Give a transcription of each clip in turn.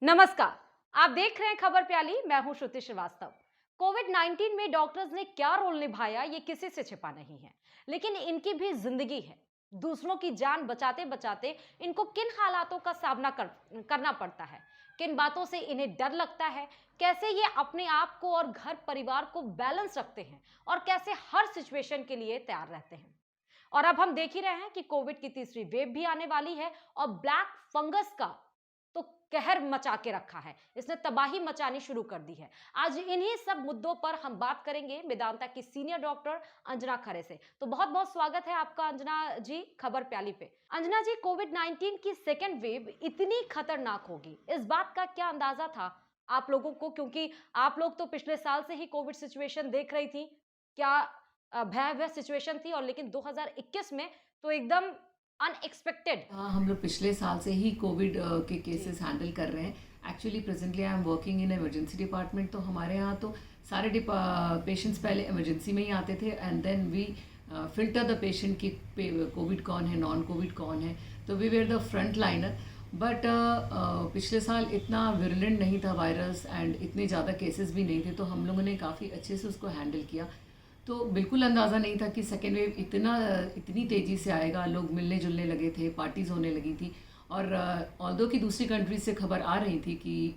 नमस्कार। आप देख रहे हैं खबर प्याली। मैं हूं श्रुति श्रीवास्तव। कोविड 19 में डॉक्टर्स ने क्या रोल निभाया ये किसी से छिपा नहीं है, लेकिन इनकी भी जिंदगी है। दूसरों की जान बचाते बचाते इनको किन हालातों का करना पड़ता है, किन बातों से इन्हें डर लगता है, कैसे ये अपने आप को और घर परिवार को बैलेंस रखते हैं और कैसे हर सिचुएशन के लिए तैयार रहते हैं। और अब हम देख ही रहे हैं कि कोविड की तीसरी वेव भी आने वाली है और ब्लैक फंगस का तो कहर मचा के रखा है। इसने तबाही मचानी शुरू कर दी है। आज इन्हीं सब मुद्दों पर हम बात करेंगे वेदांता की सीनियर डॉक्टर अंजना खरे से। तो बहुत बहुत स्वागत है आपका अंजना जी खबर प्याली पे। अंजना जी, कोविड 19 की सेकेंड वेव इतनी खतरनाक होगी, इस बात का क्या अंदाजा था आप लोगों को? क्योंकि आप लोग तो पिछले साल से ही कोविड सिचुएशन देख रही थी। क्या भयावह सिचुएशन थी, और लेकिन 2021 में तो एकदम अनएक्सपेक्टेड। हाँ, हम लोग पिछले साल से ही कोविड के जी। केसेस हैंडल कर रहे हैं। Actually presently I am working in emergency department, तो हमारे यहाँ तो सारे पेशेंट्स पहले इमरजेंसी में ही आते थे and then we filter the patient कि कोविड कौन है, नॉन कोविड कौन है। तो we were the front liner. But पिछले साल इतना विरुलेंट नहीं था वायरस एंड इतने ज़्यादा केसेस भी नहीं थे, तो हम लोगों ने काफ़ी अच्छे से उसको हैंडल किया। तो बिल्कुल अंदाज़ा नहीं था कि सेकेंड वेव इतनी तेज़ी से आएगा। लोग मिलने जुलने लगे थे, पार्टीज़ होने लगी थी। और ऑल्दो कि दूसरी कंट्रीज से खबर आ रही थी कि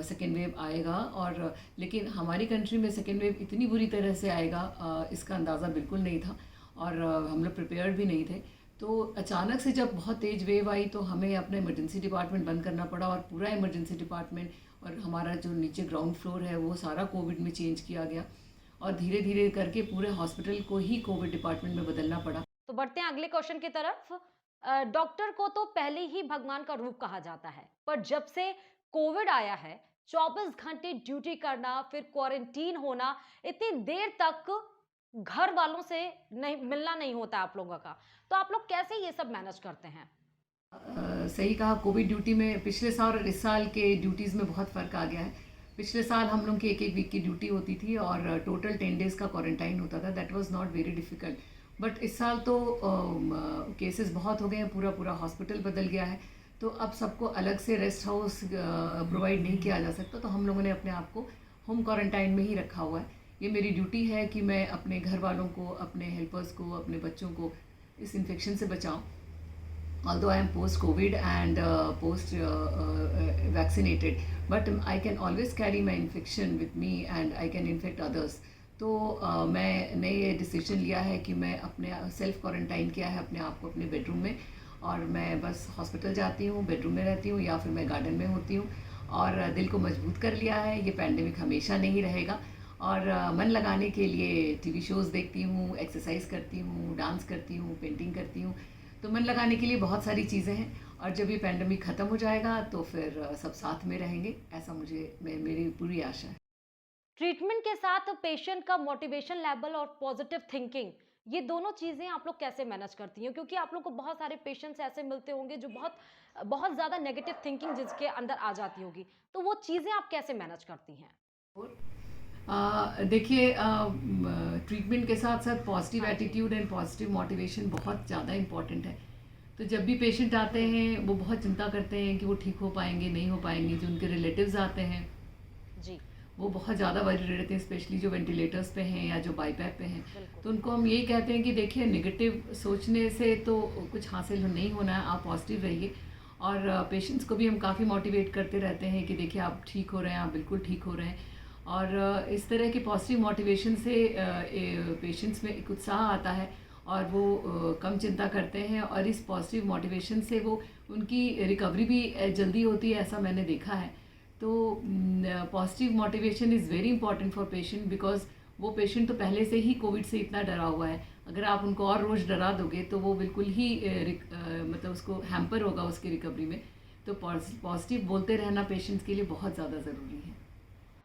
सेकेंड वेव आएगा, और लेकिन हमारी कंट्री में सेकेंड वेव इतनी बुरी तरह से आएगा इसका अंदाज़ा बिल्कुल नहीं था। और हम लोग प्रिपेयर्ड भी नहीं थे। तो अचानक से जब बहुत तेज़ वेव आई तो हमें अपना इमरजेंसी डिपार्टमेंट बंद करना पड़ा, और पूरा इमरजेंसी डिपार्टमेंट और हमारा जो नीचे ग्राउंड फ्लोर है वो सारा कोविड में चेंज किया गया। और धीरे धीरे करके पूरे हॉस्पिटल को ही कोविड डिपार्टमेंट में बदलना पड़ा। तो बढ़ते हैं अगले क्वेश्चन की तरफ। डॉक्टर को तो पहले ही भगवान का रूप कहा जाता है, पर जब से कोविड आया है, 24 घंटे ड्यूटी करना, फिर क्वारंटीन होना, इतनी देर तक घर वालों से नहीं मिलना नहीं होता आप लोगों का। तो आप लोग कैसे ये सब मैनेज करते हैं? सही कहा, कोविड ड्यूटी में पिछले साल और इस साल के ड्यूटीज़ में बहुत फ़र्क आ गया है। पिछले साल हम लोग की एक एक वीक की ड्यूटी होती थी और टोटल 10 डेज़ का क्वारंटाइन होता था। That was not very difficult. But इस साल तो केसेस बहुत हो गए हैं, पूरा पूरा हॉस्पिटल बदल गया है। तो अब सबको अलग से रेस्ट हाउस प्रोवाइड नहीं किया जा सकता, तो हम लोगों ने अपने आप को होम क्वारंटाइन में ही रखा हुआ है। ये मेरी ड्यूटी है कि मैं अपने घर वालों को, अपने हेल्पर्स को, अपने बच्चों को इस इन्फेक्शन से बचाऊं। Although I am post COVID and post vaccinated, but I can always carry my infection with me and I can infect others. तो मैंने ये डिसीजन लिया है कि मैं अपने सेल्फ क्वारंटाइन किया है अपने आप को अपने बेडरूम में, और मैं बस हॉस्पिटल जाती हूँ, बेडरूम में रहती हूँ या फिर मैं गार्डन में होती हूँ। और दिल को मजबूत कर लिया है, ये पैंडेमिक हमेशा नहीं रहेगा। और मन लगाने के लिए टीवी शोज़ देखती हूँ, एक्सरसाइज करती हूँ, डांस करती हूँ, पेंटिंग करती हूँ। तो मन लगाने के लिए बहुत सारी चीज़ें हैं। और जब ये पैंडेमिक ख़त्म हो जाएगा तो फिर सब साथ में रहेंगे, ऐसा मेरी पूरी आशा है। ट्रीटमेंट के साथ पेशेंट का मोटिवेशन लेवल और पॉजिटिव थिंकिंग, ये दोनों चीजें आप लोग कैसे मैनेज करती हैं? क्योंकि आप लोग को बहुत सारे पेशेंट्स ऐसे मिलते होंगे जो बहुत बहुत ज्यादा नेगेटिव थिंकिंग जिसके अंदर आ जाती होगी, तो वो चीजें आप कैसे मैनेज करती हैं? देखिए, ट्रीटमेंट के साथ साथ पॉजिटिव हाँ जी। एटीट्यूड एंड पॉजिटिव मोटिवेशन बहुत ज़्यादा इम्पॉर्टेंट है। तो जब भी पेशेंट आते हम्म। हैं वो बहुत चिंता करते हैं कि वो ठीक हो पाएंगे नहीं हो पाएंगे। जो उनके रिलेटिव्स आते हैं जी। वो बहुत ज़्यादा वरीड रहते हैं, स्पेशली जो वेंटिलेटर्स पे हैं या जो बाईपैप पे हैं। बिल्कुल। तो उनको हम यही कहते हैं कि देखिए, नेगेटिव सोचने से तो कुछ हासिल नहीं होना है, आप पॉजिटिव रहिए। और पेशेंट्स को भी हम काफ़ी मोटिवेट करते रहते हैं कि देखिए आप ठीक हो रहे हैं, आप बिल्कुल ठीक हो रहे हैं। और इस तरह की पॉजिटिव मोटिवेशन से पेशेंट्स में एक उत्साह आता है और वो कम चिंता करते हैं, और इस पॉजिटिव मोटिवेशन से वो उनकी रिकवरी भी जल्दी होती है, ऐसा मैंने देखा है। तो positive motivation is very important for patient, because वो पेशेंट तो पहले से ही कोविड से इतना डरा हुआ है। अगर आप उनको और रोज़ डरा दोगे तो वो बिल्कुल ही मतलब उसको हैम्पर होगा उसकी रिकवरी में। तो पॉजिटिव बोलते रहना पेशेंट्स के लिए बहुत ज़्यादा ज़रूरी है।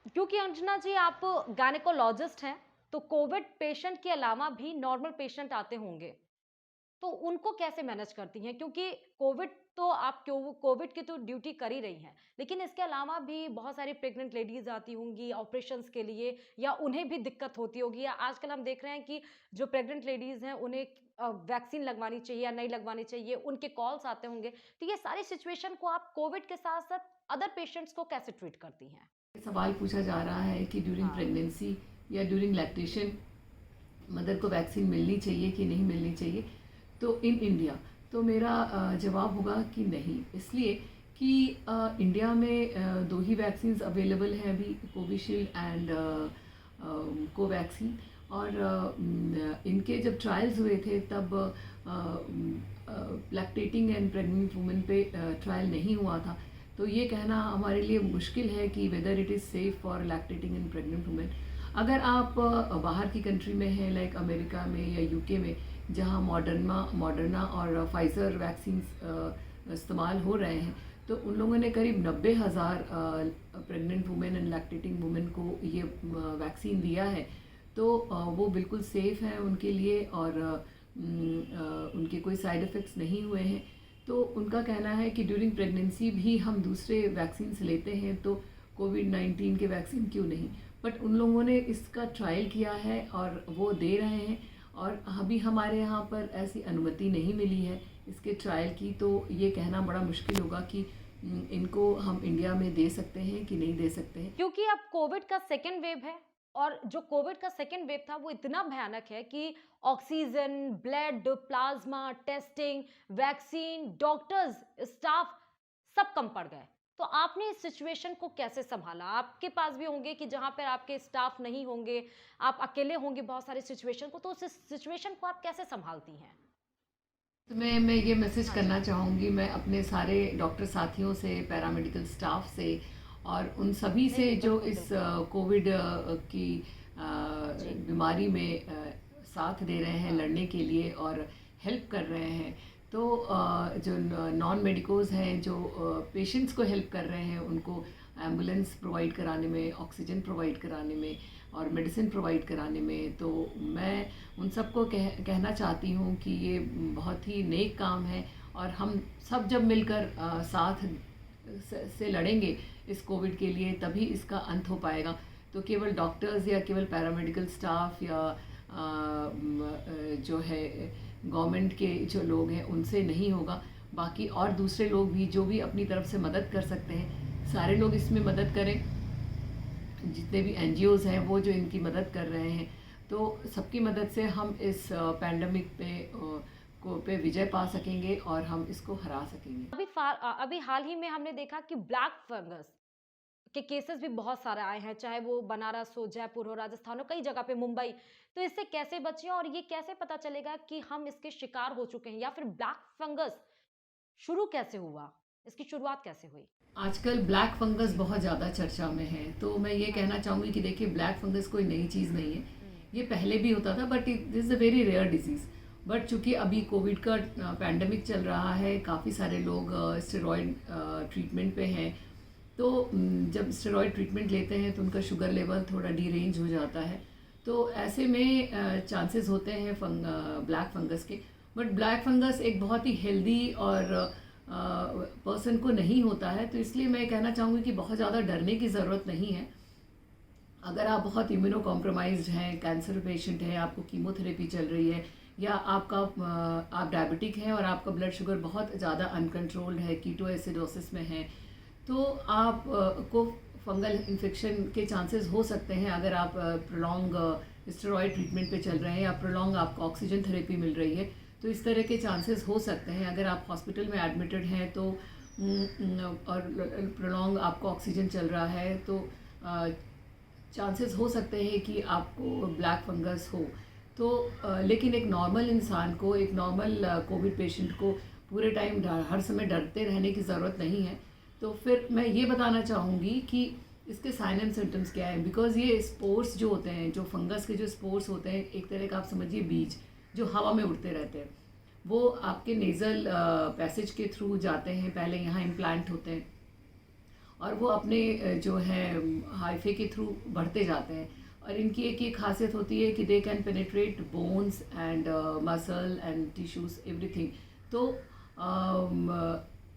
क्योंकि अंजना जी, आप गायनेकोलॉजिस्ट हैं, तो कोविड पेशेंट के अलावा भी नॉर्मल पेशेंट आते होंगे, तो उनको कैसे मैनेज करती हैं? क्योंकि कोविड तो आप क्यों कोविड की तो ड्यूटी कर ही रही हैं, लेकिन इसके अलावा भी बहुत सारी प्रेग्नेंट लेडीज आती होंगी ऑपरेशंस के लिए, या उन्हें भी दिक्कत होती होगी, या आजकल हम देख रहे हैं कि जो प्रेग्नेंट लेडीज हैं उन्हें वैक्सीन लगवानी चाहिए या नहीं लगवानी चाहिए, उनके कॉल्स आते होंगे। तो ये सारी सिचुएशन को आप कोविड के साथ साथ अदर पेशेंट्स को कैसे ट्रीट करती हैं? सवाल पूछा जा रहा है कि ड्यूरिंग हाँ। प्रेगनेंसी या ड्यूरिंग लैक्टेशन मदर को वैक्सीन मिलनी चाहिए कि नहीं मिलनी चाहिए। तो इन इंडिया तो मेरा जवाब होगा कि नहीं, इसलिए कि इंडिया में दो ही वैक्सीन्स अवेलेबल हैं अभी, कोविशील्ड एंड कोवैक्सीन। और इनके जब ट्रायल्स हुए थे तब लैक्टेटिंग एंड प्रेग्नेंट वुमेन पे ट्रायल नहीं हुआ था। तो ये कहना हमारे लिए मुश्किल है कि whether it is safe for lactating and pregnant women. अगर आप बाहर की कंट्री में हैं, लाइक अमेरिका में या यूके में, जहाँ मॉडर्ना और फाइज़र वैक्सीन इस्तेमाल हो रहे हैं, तो उन लोगों ने करीब 90,000 pregnant women and lactating women को ये वैक्सीन दिया है। तो वो बिल्कुल सेफ़ है उनके लिए, और उनके कोई साइड इफ़ेक्ट्स नहीं हुए हैं। तो उनका कहना है कि ड्यूरिंग प्रेगनेंसी भी हम दूसरे वैक्सीन्स लेते हैं, तो कोविड-19 के वैक्सीन क्यों नहीं। बट उन लोगों ने इसका ट्रायल किया है और वो दे रहे हैं, और अभी हमारे यहाँ पर ऐसी अनुमति नहीं मिली है इसके ट्रायल की। तो ये कहना बड़ा मुश्किल होगा कि इनको हम इंडिया में दे सकते हैं कि नहीं दे सकते हैं। क्योंकि अब कोविड का सेकेंड वेव है, और जो कोविड का सेकेंड वेव था वो इतना भयानक है कि oxygen, blood, plasma, testing, vaccine, doctors, staff सब कम पड़ गए। तो आपने इस सिचुएशन को कैसे संभाला? आपके पास भी होंगे कि जहां पर आपके स्टाफ नहीं होंगे, आप अकेले होंगे बहुत सारी सिचुएशन को, तो उस सिचुएशन को आप कैसे संभालती हैं? तो मैं ये मैसेज हाँ करना जी। चाहूँगी, मैं अपने सारे डॉक्टर साथियों से, पैरामेडिकल स्टाफ से और उन सभी से नहीं, जो बिल्कुल, इस बिल्कुल। कोविड की जी। बीमारी में साथ दे रहे हैं हाँ। लड़ने के लिए और हेल्प कर रहे हैं। तो जो नॉन मेडिकोज़ हैं, जो पेशेंट्स को हेल्प कर रहे हैं, उनको एम्बुलेंस प्रोवाइड कराने में, ऑक्सीजन प्रोवाइड कराने में और मेडिसिन प्रोवाइड कराने में, तो मैं उन सबको कहना चाहती हूँ कि ये बहुत ही नेक काम है। और हम सब जब मिलकर साथ से लड़ेंगे इस कोविड के लिए, तभी इसका अंत हो पाएगा। तो केवल डॉक्टर्स या केवल पैरामेडिकल स्टाफ या जो है गवर्नमेंट के जो लोग हैं उनसे नहीं होगा, बाकी और दूसरे लोग भी जो भी अपनी तरफ से मदद कर सकते हैं, सारे लोग इसमें मदद करें। जितने भी एनजीओज़ हैं वो जो इनकी मदद कर रहे हैं, तो सबकी मदद से हम इस पैंडेमिक पे विजय पा सकेंगे और हम इसको हरा सकेंगे। अभी हाल ही में हमने देखा कि ब्लैक फंगस के केसेस भी बहुत सारे आए हैं, चाहे वो बनारस हो, जयपुर हो, राजस्थान हो, कई जगह पे, मुंबई। तो इससे कैसे बचें, और ये कैसे पता चलेगा कि हम इसके शिकार हो चुके हैं, या फिर ब्लैक फंगस शुरू कैसे हुआ? इसकी शुरुआत कैसे हुई? आजकल ब्लैक फंगस बहुत ज़्यादा चर्चा में है, तो मैं ये हाँ कहना जी। चाहूँगी कि देखिए, ब्लैक फंगस कोई नई चीज़ नहीं है। हुँ। ये पहले भी होता था, but it is a very rare disease. But चूँकि अभी कोविड का पैंडेमिक चल रहा है, काफ़ी सारे लोग स्टेरॉयड ट्रीटमेंट पे हैं। तो जब स्टेरॉयड ट्रीटमेंट लेते हैं तो उनका शुगर लेवल थोड़ा डीरेंज हो जाता है। तो ऐसे में चांसेस होते हैं ब्लैक फंगस के। बट ब्लैक फंगस एक बहुत ही हेल्दी और पर्सन को नहीं होता है, तो इसलिए मैं कहना चाहूँगी कि बहुत ज़्यादा डरने की ज़रूरत नहीं है। अगर आप बहुत इम्यूनो कॉम्प्रोमाइज्ड हैं, कैंसर पेशेंट हैं, आपको कीमोथेरेपी चल रही है, या आप डायबिटिक हैं और आपका ब्लड शुगर बहुत ज़्यादा अनकंट्रोल्ड है, कीटोएसिडोसिस में है, तो आप को फंगल इन्फेक्शन के चांसेस हो सकते हैं। अगर आप प्रोलॉन्ग स्टेरॉयड ट्रीटमेंट पे चल रहे हैं या प्रोलॉन्ग आपको ऑक्सीजन थेरेपी मिल रही है, तो इस तरह के चांसेस हो सकते हैं। अगर आप हॉस्पिटल में एडमिटेड हैं तो और प्रोलॉन्ग आपको ऑक्सीजन चल रहा है, तो चांसेस हो सकते हैं कि आपको ब्लैक फंगस हो। तो लेकिन एक नॉर्मल इंसान को, एक नॉर्मल कोविड पेशेंट को पूरे टाइम हर समय डरते रहने की ज़रूरत नहीं है। तो फिर मैं ये बताना चाहूँगी कि इसके साइन एंड सिम्टम्स क्या हैं। बिकॉज़ ये स्पोर्स जो होते हैं, जो फंगस के जो स्पोर्स होते हैं, एक तरह का आप समझिए बीज जो हवा में उड़ते रहते हैं, वो आपके नेज़ल पैसेज के थ्रू जाते हैं, पहले यहाँ इम्प्लांट होते हैं और वो अपने जो है हाइफे के थ्रू बढ़ते जाते हैं। और इनकी एक ये खासियत होती है कि they can penetrate bones and muscle and tissues everything. तो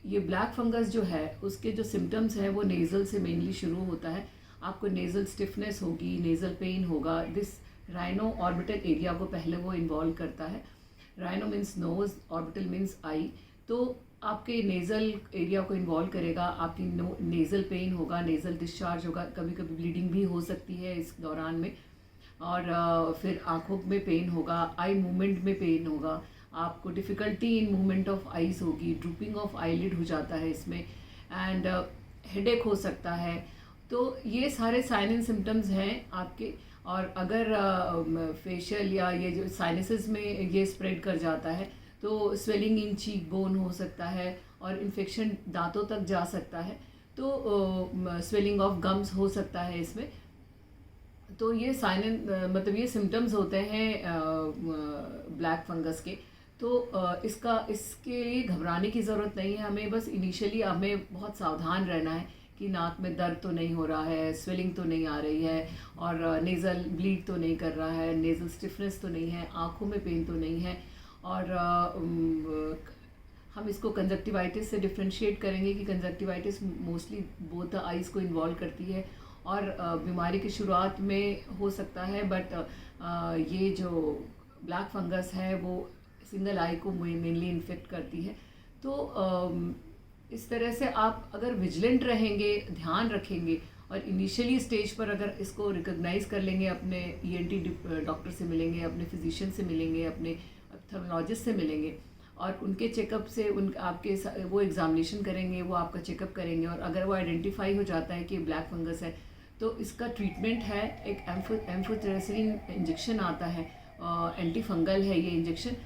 ये ब्लैक फंगस जो है उसके जो सिम्टम्स हैं वो नेज़ल से मेनली शुरू होता है। आपको नेज़ल स्टिफनेस होगी, नेज़ल पेन होगा। दिस राइनो ऑर्बिटल एरिया को पहले वो इन्वॉल्व करता है। Rhino means nose, orbital means eye. तो आपके नेज़ल एरिया को इन्वॉल्व करेगा, आपकी नेज़ल पेन होगा, नेज़ल डिस्चार्ज होगा, कभी कभी ब्लीडिंग भी हो सकती है इस दौरान में। और फिर आँखों में पेन होगा, आई मूवमेंट में पेन होगा, आपको difficulty in movement of eyes होगी, ड्रूपिंग ऑफ आईलिड हो जाता है इसमें, एंड हेडेक हो सकता है। तो ये सारे साइन एंड सिम्टम्स हैं आपके। और अगर फेशियल या ये जो साइनसेस में ये स्प्रेड कर जाता है तो स्वेलिंग इन चीक बोन हो सकता है और इन्फेक्शन दांतों तक जा सकता है, तो स्वेलिंग ऑफ गम्स हो सकता है इसमें। तो ये मतलब ये सिम्टम्स होते हैं ब्लैक फंगस के। तो इसके लिए घबराने की ज़रूरत नहीं है, हमें बस इनिशियली हमें बहुत सावधान रहना है कि नाक में दर्द तो नहीं हो रहा है, स्वेलिंग तो नहीं आ रही है, और नेज़ल ब्लीड तो नहीं कर रहा है, नेज़ल स्टिफनेस तो नहीं है, आँखों में पेन तो नहीं है। और हम इसको कंजक्टिवाइटिस से डिफ्रेंशिएट करेंगे कि conjunctivitis mostly both the eyes को इन्वॉल्व करती है और बीमारी की शुरुआत में हो सकता है, बट ये जो ब्लैक फंगस है वो सिंगल आई को मेनली इन्फेक्ट करती है। तो इस तरह से आप अगर विजिलेंट रहेंगे, ध्यान रखेंगे और इनिशियली स्टेज पर अगर इसको रिकॉग्नाइज कर लेंगे, अपने ईएनटी डॉक्टर से मिलेंगे, अपने फिजिशियन से मिलेंगे, अपने ऑप्थेल्मोलॉजिस्ट से मिलेंगे और उनके चेकअप से वो एग्जामिनेशन करेंगे, वो आपका चेकअप करेंगे, और अगर वो आइडेंटिफाई हो जाता है कि ब्लैक फंगस है तो इसका ट्रीटमेंट है एक एम्फोटेरेसिन इंजेक्शन आता है, एंटी फंगल है ये इंजेक्शन,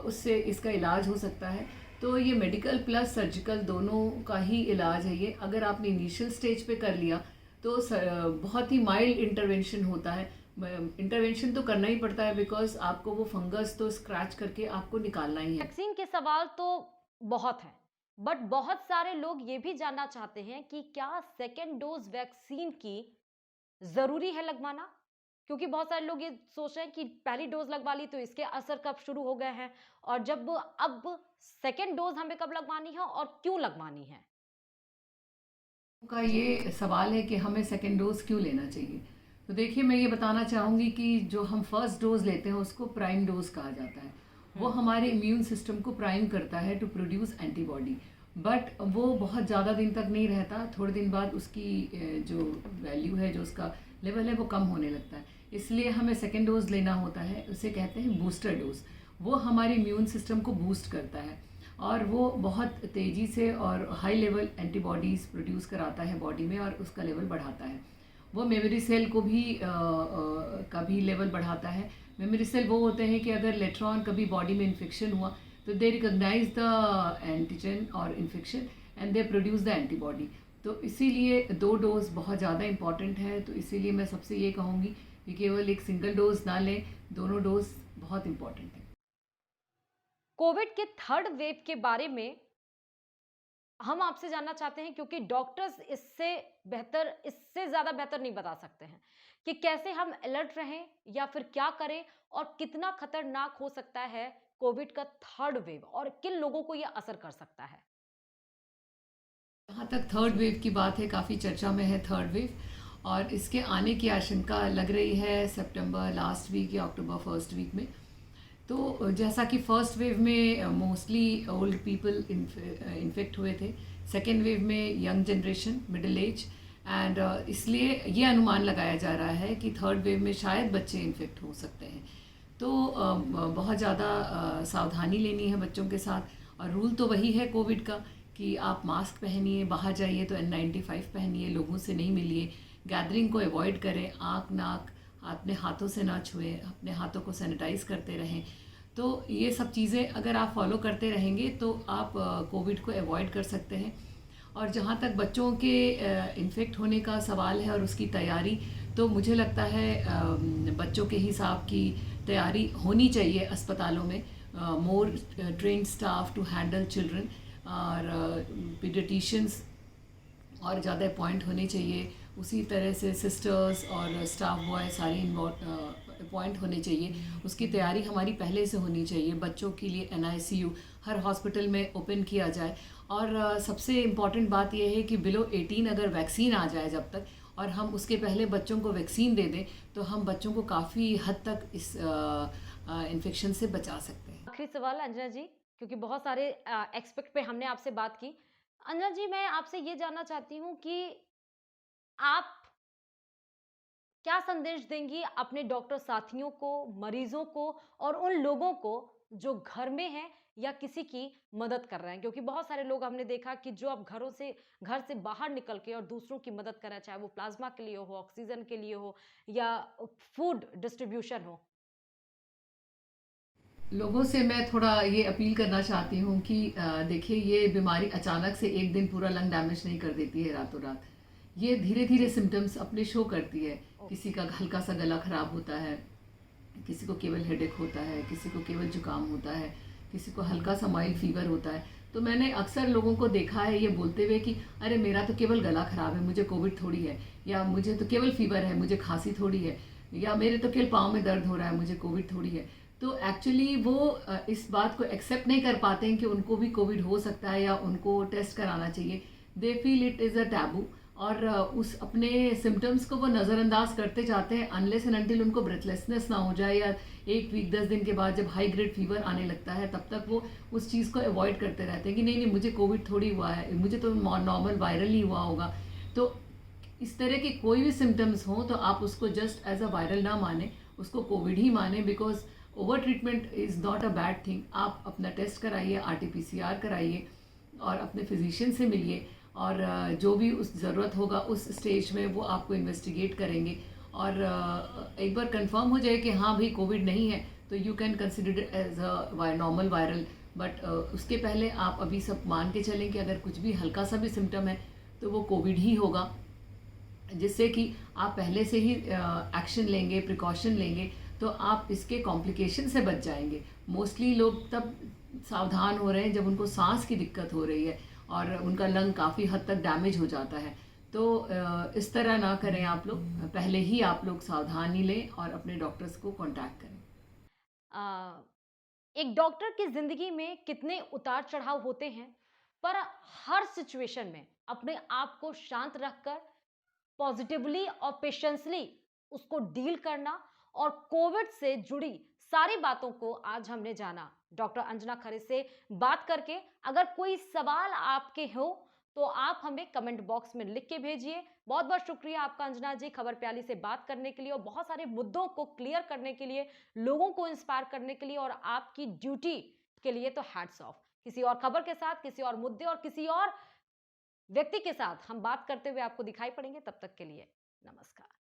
उससे इसका इलाज हो सकता है। तो ये मेडिकल प्लस सर्जिकल दोनों का ही इलाज है ये। अगर आपने इनिशियल स्टेज पे कर लिया तो बहुत ही माइल्ड इंटरवेंशन होता है। इंटरवेंशन तो करना ही पड़ता है बिकॉज आपको वो फंगस तो स्क्रैच करके आपको निकालना ही है। वैक्सीन के सवाल तो बहुत हैं, बट बहुत सारे लोग ये भी जानना चाहते हैं कि क्या सेकेंड डोज वैक्सीन की जरूरी है लगवाना, क्योंकि बहुत सारे लोग ये सोच रहे हैं कि पहली डोज लगवा ली तो इसके असर कब शुरू हो गए हैं, और जब अब सेकेंड डोज हमें कब लगवानी है और क्यों लगवानी है। का ये सवाल है कि हमें सेकेंड डोज क्यों लेना चाहिए। तो देखिए, मैं ये बताना चाहूँगी कि जो हम फर्स्ट डोज लेते हैं उसको प्राइम डोज कहा जाता है। वो हमारे इम्यून सिस्टम को प्राइम करता है टू प्रोड्यूस एंटीबॉडी, बट वो बहुत ज़्यादा दिन तक नहीं रहता। थोड़े दिन बाद उसकी जो वैल्यू है, जो उसका लेवल है, वो कम होने लगता है। इसलिए हमें सेकेंड डोज लेना होता है, उसे कहते हैं बूस्टर डोज। वो हमारे इम्यून सिस्टम को बूस्ट करता है और वो बहुत तेज़ी से और हाई लेवल एंटीबॉडीज़ प्रोड्यूस कराता है बॉडी में और उसका लेवल बढ़ाता है। वो मेमोरी सेल को भी का भी लेवल बढ़ाता है। मेमोरी सेल वो होते हैं कि अगर लेटर ऑन कभी बॉडी में इन्फेक्शन हुआ तो दे रिकॉग्नाइज द एंटीजन और infection and they produce the antibody. तो इसीलिए 2 डोज बहुत ज़्यादा इंपॉर्टेंट है। तो इसीलिए मैं सबसे ये कहूँगी कि केवल एक सिंगल डोज ना लें, दोनों डोज बहुत इंपॉर्टेंट है। कोविड के थर्ड वेव के बारे में हम आपसे जानना चाहते हैं, क्योंकि डॉक्टर्स इससे ज्यादा बेहतर नहीं बता सकते हैं कि कैसे हम अलर्ट रहें या फिर क्या करें और कितना खतरनाक हो सकता है कोविड का थर्ड वेव और किन लोगों को यह असर कर सकता है। जहाँ तक थर्ड वेव की बात है, काफ़ी चर्चा में है थर्ड वेव, और इसके आने की आशंका लग रही है सितंबर लास्ट वीक या अक्टूबर फर्स्ट वीक में। तो जैसा कि फर्स्ट वेव में मोस्टली ओल्ड पीपल इन्फेक्ट हुए थे, सेकेंड वेव में young generation, middle age, and इसलिए ये अनुमान लगाया जा रहा है कि थर्ड वेव में शायद बच्चे इन्फेक्ट हो सकते हैं। तो बहुत ज़्यादा सावधानी लेनी है बच्चों के साथ, और रूल तो वही है कोविड का कि आप मास्क पहनिए, बाहर जाइए तो N95 पहनिए, लोगों से नहीं मिलिए, गैदरिंग को अवॉइड करें, आँख नाक अपने हाथों से ना छुएं, अपने हाथों को सैनिटाइज करते रहें। तो ये सब चीज़ें अगर आप फॉलो करते रहेंगे तो आप कोविड को अवॉइड कर सकते हैं। और जहाँ तक बच्चों के इन्फेक्ट होने का सवाल है और उसकी तैयारी, तो मुझे लगता है बच्चों के हिसाब की तैयारी होनी चाहिए अस्पतालों में। More trained staff to handle children, और पीडियाट्रिशियंस और ज़्यादा अपॉइंट होने चाहिए। उसी तरह से सिस्टर्स और स्टाफ बॉय सारे अपॉइंट होने चाहिए। उसकी तैयारी हमारी पहले से होनी चाहिए। बच्चों के लिए NICU हर हॉस्पिटल में ओपन किया जाए। और सबसे इम्पॉर्टेंट बात यह है कि बिलो 18 अगर वैक्सीन आ जाए जब तक, और हम उसके पहले बच्चों को वैक्सीन दे दें, तो हम बच्चों को काफ़ी हद तक इस इन्फेक्शन से बचा सकते हैं। आखिरी सवाल अंजना जी, क्योंकि बहुत सारे एक्सपेक्ट पे हमने आपसे बात की। अंजना जी, मैं आपसे ये जानना चाहती हूँ कि आप क्या संदेश देंगी अपने डॉक्टर साथियों को, मरीजों को और उन लोगों को जो घर में हैं या किसी की मदद कर रहे हैं? क्योंकि बहुत सारे लोग हमने देखा कि जो अब घर से बाहर निकल के और दूसरों की मदद कर रहे हैं, चाहे वो प्लाज़्मा के लिए हो, ऑक्सीजन के लिए हो या फूड डिस्ट्रीब्यूशन हो। लोगों से मैं थोड़ा ये अपील करना चाहती हूँ कि देखिए, ये बीमारी अचानक से एक दिन पूरा लंग डैमेज नहीं कर देती है रातों रात। ये धीरे धीरे सिम्टम्स अपने शो करती है। किसी ओके। का हल्का सा गला खराब होता है, किसी को केवल हेडेक होता है, किसी को केवल जुकाम होता है, किसी को हल्का सा माइल्ड फीवर होता है। तो मैंने अक्सर लोगों को देखा है ये बोलते हुए कि अरे मेरा तो केवल गला खराब है, मुझे कोविड थोड़ी है, या मुझे तो केवल फीवर है, मुझे खांसी थोड़ी है, या मेरे तो केवल पाँव में दर्द हो रहा है, मुझे कोविड थोड़ी है। तो एक्चुअली वो इस बात को एक्सेप्ट नहीं कर पाते हैं कि उनको भी कोविड हो सकता है या उनको टेस्ट कराना चाहिए। They feel it is a taboo, और उस अपने सिम्टम्स को वो नज़रअंदाज करते जाते हैं अनलेस एंड अनटिल उनको ब्रेथलेसनेस ना हो जाए, या 1 वीक 10 दिन के बाद जब हाई ग्रेड फीवर आने लगता है तब तक वो उस चीज़ को अवॉइड करते रहते हैं कि नहीं नहीं, मुझे कोविड थोड़ी हुआ है, मुझे तो नॉर्मल वायरल ही हुआ होगा। तो इस तरह के कोई भी सिम्टम्स हों तो आप उसको जस्ट एज अ वायरल ना माने, उसको कोविड ही माने, because over treatment is not a bad thing. आप अपना टेस्ट कराइए, RT-PCR कराइए और अपने फिजिशियन से मिलिए, और जो भी उस ज़रूरत होगा उस स्टेज में वो आपको इन्वेस्टिगेट करेंगे। और एक बार कंफर्म हो जाए कि हाँ भाई कोविड नहीं है, तो you can consider it as a normal viral. But उसके पहले आप अभी सब मान के चलें कि अगर कुछ भी हल्का सा भी सिम्टम है तो वो कोविड ही होगा, जिससे कि आप पहले से ही एक्शन लेंगे, प्रिकॉशन लेंगे, तो आप इसके कॉम्प्लिकेशन से बच जाएंगे। मोस्टली लोग तब सावधान हो रहे हैं जब उनको सांस की दिक्कत हो रही है और उनका लंग काफ़ी हद तक डैमेज हो जाता है। तो इस तरह ना करें आप लोग, पहले ही आप लोग सावधानी लें और अपने डॉक्टर्स को कांटेक्ट करें। आ, एक डॉक्टर की जिंदगी में कितने उतार चढ़ाव होते हैं, पर हर सिचुएशन में अपने आप को शांत रखकर पॉजिटिवली और पेशेंसली उसको डील करना और कोविड से जुड़ी सारी बातों को आज हमने जाना डॉक्टर अंजना खरे से बात करके। अगर कोई सवाल आपके हो तो आप हमें कमेंट बॉक्स में लिख के भेजिए। बहुत बहुत शुक्रिया आपका अंजना जी, खबर प्याली से बात करने के लिए और बहुत सारे मुद्दों को क्लियर करने के लिए, लोगों को इंस्पायर करने के लिए, और आपकी ड्यूटी के लिए तो हैट्स ऑफ। किसी और खबर के साथ, किसी और मुद्दे और किसी और व्यक्ति के साथ हम बात करते हुए आपको दिखाई पड़ेंगे। तब तक के लिए नमस्कार।